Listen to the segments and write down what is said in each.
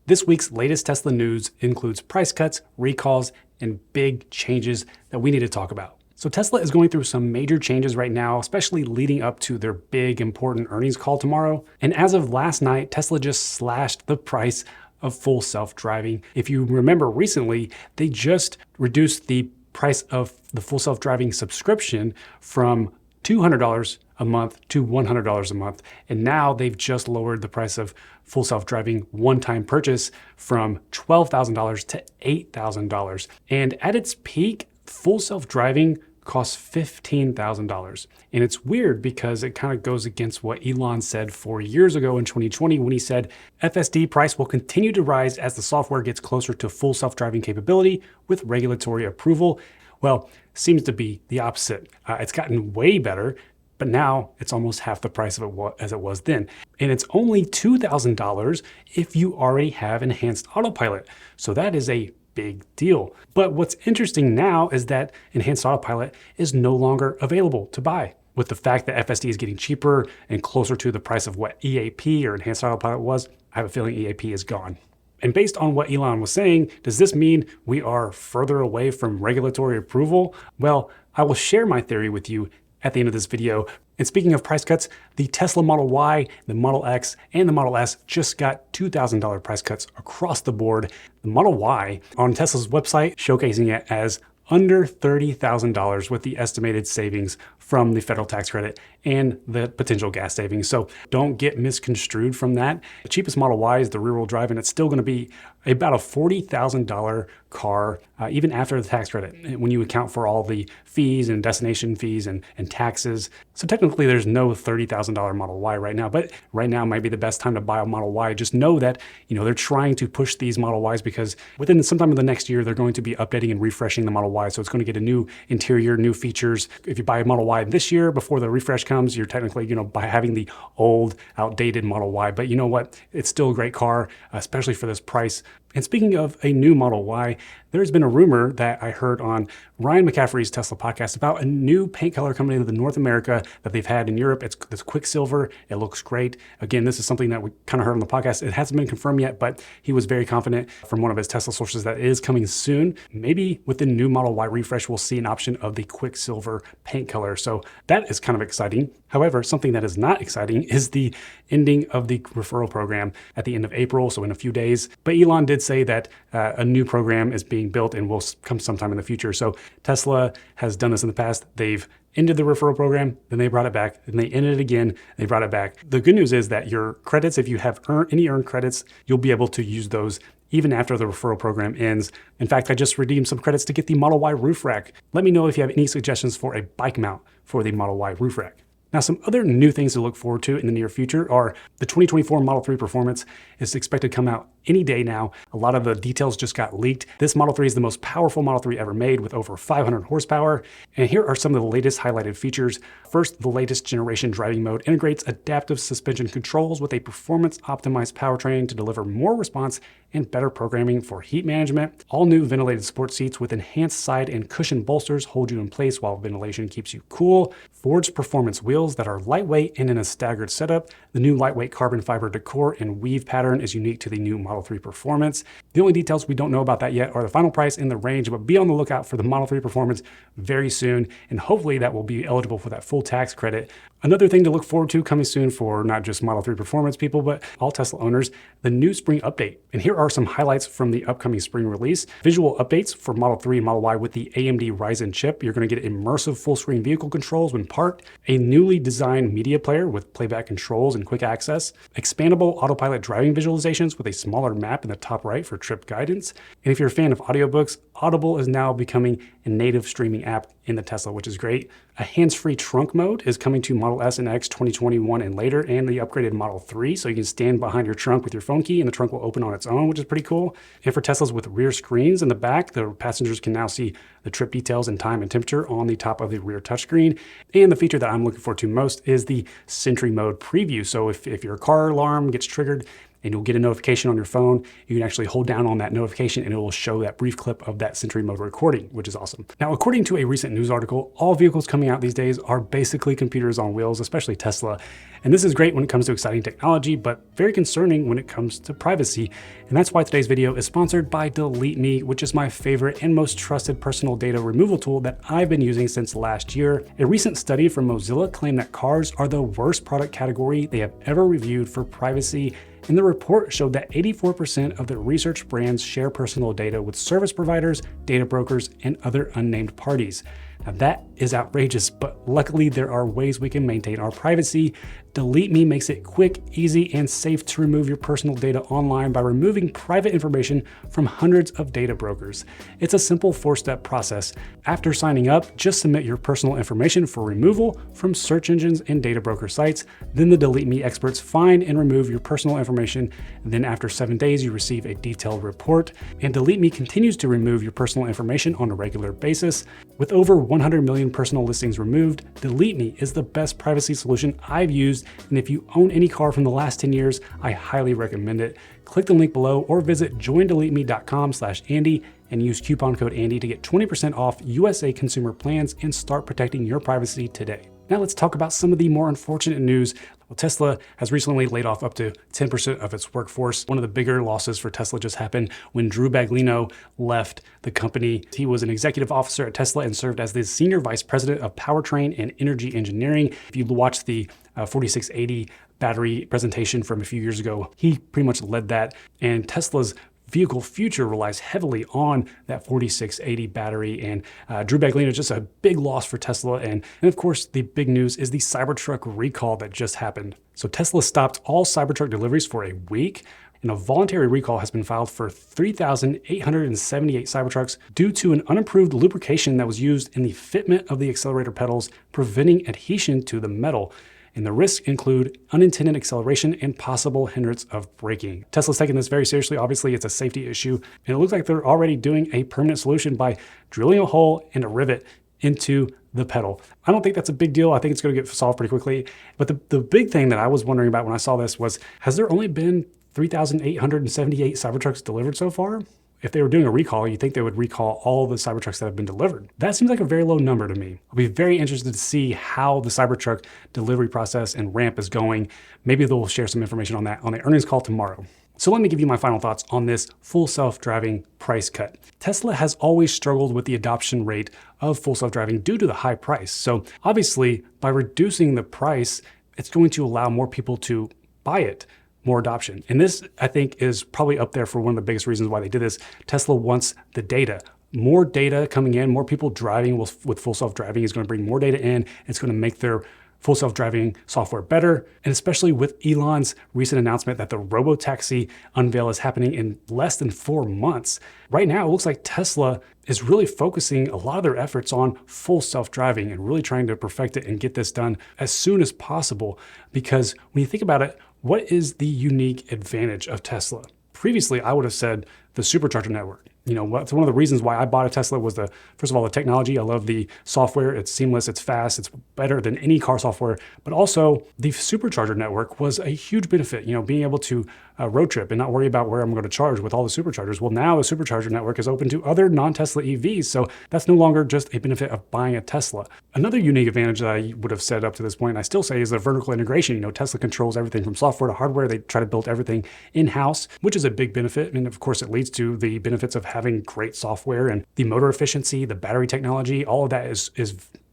This week's latest Tesla news includes price cuts, recalls, and big changes that we need to talk about. So Tesla is going through some major changes right now, especially leading up to their big important earnings call tomorrow. And as of last night, Tesla just slashed the price of full self-driving. If you remember recently, they just reduced the price of the full self-driving subscription from $200 a month to $100 a month. And now they've just lowered the price of full self-driving one-time purchase from $12,000 to $8,000. And at its peak, full self-driving costs $15,000. And it's weird because it kind of goes against what Elon said 4 years ago in 2020 when he said FSD price will continue to rise as the software gets closer to full self-driving capability with regulatory approval. Well, seems to be the opposite. It's gotten way better, but now it's almost half the price of it as it was then. And it's only $2,000 if you already have enhanced autopilot. So that is a big deal. But what's interesting now is that enhanced autopilot is no longer available to buy. With the fact that FSD is getting cheaper and closer to the price of what EAP or enhanced autopilot was, I have a feeling EAP is gone. And based on what Elon was saying, does this mean we are further away from regulatory approval? Well, I will share my theory with you at the end of this video. And speaking of price cuts, the Tesla Model Y, the Model X, and the Model S just got $2,000 price cuts across the board. The Model Y on Tesla's website showcasing it as under $30,000 with the estimated savings from the federal tax credit and the potential gas savings. So don't get misconstrued from that. The cheapest Model Y is the rear-wheel drive, and it's still going to be about a $40,000 car, even after the tax credit, when you account for all the fees and destination fees and taxes. So technically there's no $30,000 Model Y right now, but right now might be the best time to buy a Model Y. Just know that, they're trying to push these Model Ys because within sometime in the next year, they're going to be updating and refreshing the Model Y. So it's going to get a new interior, new features. If you buy a Model Y this year before the refresh comes, you're technically, by having the old, outdated Model Y. But you know what? It's still a great car, especially for this price. And speaking of a new Model Y, there's been a rumor that I heard on Ryan McCaffrey's Tesla podcast about a new paint color coming into North America that they've had in Europe. It's Quicksilver. It looks great. Again, this is something that we kind of heard on the podcast. It hasn't been confirmed yet, but he was very confident from one of his Tesla sources that it is coming soon. Maybe with the new Model Y refresh, we'll see an option of the Quicksilver paint color. So that is kind of exciting. However, something that is not exciting is the ending of the referral program at the end of April, so in a few days. But Elon did say that a new program is being built and will come sometime in the future. So Tesla has done this in the past. They've ended the referral program, then they brought it back, then they ended it again, they brought it back. The good news is that your credits, if you have any earned credits, you'll be able to use those even after the referral program ends. In fact, I just redeemed some credits to get the Model Y roof rack. Let me know if you have any suggestions for a bike mount for the Model Y roof rack. Now, some other new things to look forward to in the near future are the 2024 Model 3 Performance is expected to come out any day now. A lot of the details just got leaked. This Model 3 is the most powerful Model 3 ever made with over 500 horsepower. And here are some of the latest highlighted features. First, the latest generation driving mode integrates adaptive suspension controls with a performance-optimized powertrain to deliver more response and better programming for heat management. All new ventilated sport seats with enhanced side and cushion bolsters hold you in place while ventilation keeps you cool. Forged performance wheels that are lightweight and in a staggered setup. The new lightweight carbon fiber decor and weave pattern is unique to the new Model 3 Performance. The only details we don't know about that yet are the final price and the range, but be on the lookout for the Model 3 Performance very soon, and hopefully that will be eligible for that full tax credit. Another thing to look forward to coming soon for not just Model 3 Performance people, but all Tesla owners, the new spring update. And here are some highlights from the upcoming spring release. Visual updates for Model 3 and Model Y with the AMD Ryzen chip. You're going to get immersive full-screen vehicle controls when parked, a newly designed media player with playback controls and quick access, expandable autopilot driving visualizations with a smaller map in the top right for trip guidance. And if you're a fan of audiobooks, Audible is now becoming a native streaming app in the Tesla, which is great. A hands-free trunk mode is coming to Model S and X 2021 and later, and the upgraded Model 3, so you can stand behind your trunk with your phone key and the trunk will open on its own, which is pretty cool. And for Teslas with rear screens in the back, the passengers can now see the trip details and time and temperature on the top of the rear touchscreen. And the feature that I'm looking forward to most is the Sentry Mode preview. So if your car alarm gets triggered, and you'll get a notification on your phone. You can actually hold down on that notification and it will show that brief clip of that Sentry Mode recording, which is awesome. Now, according to a recent news article, all vehicles coming out these days are basically computers on wheels, especially Tesla. And this is great when it comes to exciting technology, but very concerning when it comes to privacy. And that's why today's video is sponsored by DeleteMe, which is my favorite and most trusted personal data removal tool that I've been using since last year. A recent study from Mozilla claimed that cars are the worst product category they have ever reviewed for privacy. And the report showed that 84% of the research brands share personal data with service providers, data brokers, and other unnamed parties. Now that is outrageous, but luckily there are ways we can maintain our privacy. DeleteMe makes it quick, easy, and safe to remove your personal data online by removing private information from hundreds of data brokers. It's a simple 4-step process. After signing up, just submit your personal information for removal from search engines and data broker sites. Then the DeleteMe experts find and remove your personal information. And then after 7 days, you receive a detailed report. And DeleteMe continues to remove your personal information on a regular basis. With over 100 million personal listings removed, DeleteMe is the best privacy solution I've used, and if you own any car from the last 10 years, I highly recommend it. Click the link below or visit joindeleteme.com/Andy and use coupon code Andy to get 20% off USA consumer plans and start protecting your privacy today. Now let's talk about some of the more unfortunate news. Well, Tesla has recently laid off up to 10% of its workforce. One of the bigger losses for Tesla just happened when Drew Baglino left the company. He was an executive officer at Tesla and served as the senior vice president of powertrain and energy engineering. If you watch the 4680 battery presentation from a few years ago, he pretty much led that. And Tesla's vehicle future relies heavily on that 4680 battery, and Drew Baglino is just a big loss for Tesla. And of course, the big news is the Cybertruck recall that just happened. So Tesla stopped all Cybertruck deliveries for a week, and a voluntary recall has been filed for 3,878 Cybertrucks due to an unapproved lubrication that was used in the fitment of the accelerator pedals, preventing adhesion to the metal. And the risks include unintended acceleration and possible hindrance of braking. Tesla's taking this very seriously. Obviously, it's a safety issue, and it looks like they're already doing a permanent solution by drilling a hole and a rivet into the pedal. I don't think that's a big deal. I think it's going to get solved pretty quickly. But the big thing that I was wondering about when I saw this was, has there only been 3,878 Cybertrucks delivered so far? If they were doing a recall, you'd think they would recall all the Cybertrucks that have been delivered. That seems like a very low number to me. I'll be very interested to see how the Cybertruck delivery process and ramp is going. Maybe they'll share some information on that on the earnings call tomorrow. So let me give you my final thoughts on this full self-driving price cut. Tesla has always struggled with the adoption rate of full self-driving due to the high price. So obviously, by reducing the price, it's going to allow more people to buy it. More adoption. And this, I think, is probably up there for one of the biggest reasons why they did this. Tesla wants the data. More data coming in, more people driving with full self-driving is going to bring more data in. It's going to make their full self-driving software better. And especially with Elon's recent announcement that the robotaxi unveil is happening in less than 4 months. Right now, it looks like Tesla is really focusing a lot of their efforts on full self-driving and really trying to perfect it and get this done as soon as possible. Because when you think about it, what is the unique advantage of Tesla? Previously, I would have said the supercharger network. You know, one of the reasons why I bought a Tesla was first of all, the technology. I love the software. It's seamless, it's fast, it's better than any car software. But also the supercharger network was a huge benefit, you know, being able to road trip and not worry about where I'm going to charge with all the superchargers. Well, now the supercharger network is open to other non-Tesla EVs. So that's no longer just a benefit of buying a Tesla. Another unique advantage that I would have said up to this point, and I still say, is the vertical integration. You know, Tesla controls everything from software to hardware. They try to build everything in-house, which is a big benefit. And of course, it leads to the benefits of having great software and the motor efficiency, the battery technology. All of that is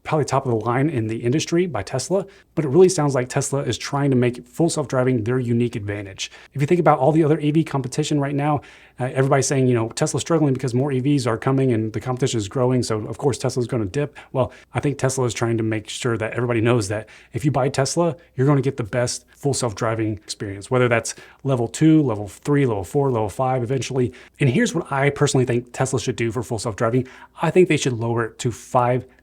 probably top of the line in the industry by Tesla, but it really sounds like Tesla is trying to make full self-driving their unique advantage. If you think about all the other EV competition right now, everybody's saying, you know, Tesla's struggling because more EVs are coming and the competition is growing. So of course Tesla's going to dip. Well, I think Tesla is trying to make sure that everybody knows that if you buy Tesla, you're going to get the best full self-driving experience, whether that's level 2, level 3, level 4, level 5 eventually. And here's what I personally think Tesla should do for full self-driving. I think they should lower it to $5,000.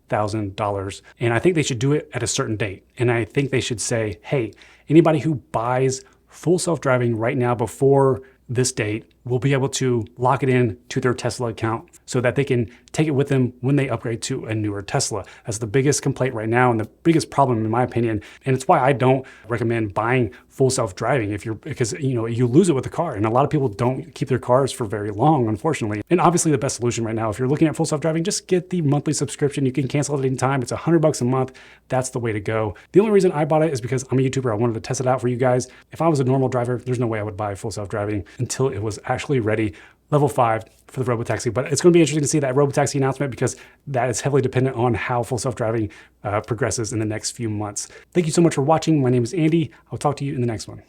And I think they should do it at a certain date. And I think they should say, hey, anybody who buys full self-driving right now before this date will be able to lock it in to their Tesla account so that they can take it with them when they upgrade to a newer Tesla. That's the biggest complaint right now and the biggest problem in my opinion. And it's why I don't recommend buying full self-driving because you lose it with the car. And a lot of people don't keep their cars for very long, unfortunately. And obviously the best solution right now, if you're looking at full self-driving, just get the monthly subscription. You can cancel it at any time. It's $100 a month. That's the way to go. The only reason I bought it is because I'm a YouTuber. I wanted to test it out for you guys. If I was a normal driver, there's no way I would buy full self-driving until it was actually ready. Level 5 for the robotaxi. But it's going to be interesting to see that robotaxi announcement because that is heavily dependent on how full self-driving progresses in the next few months. Thank you so much for watching. My name is Andy. I'll talk to you in the next one.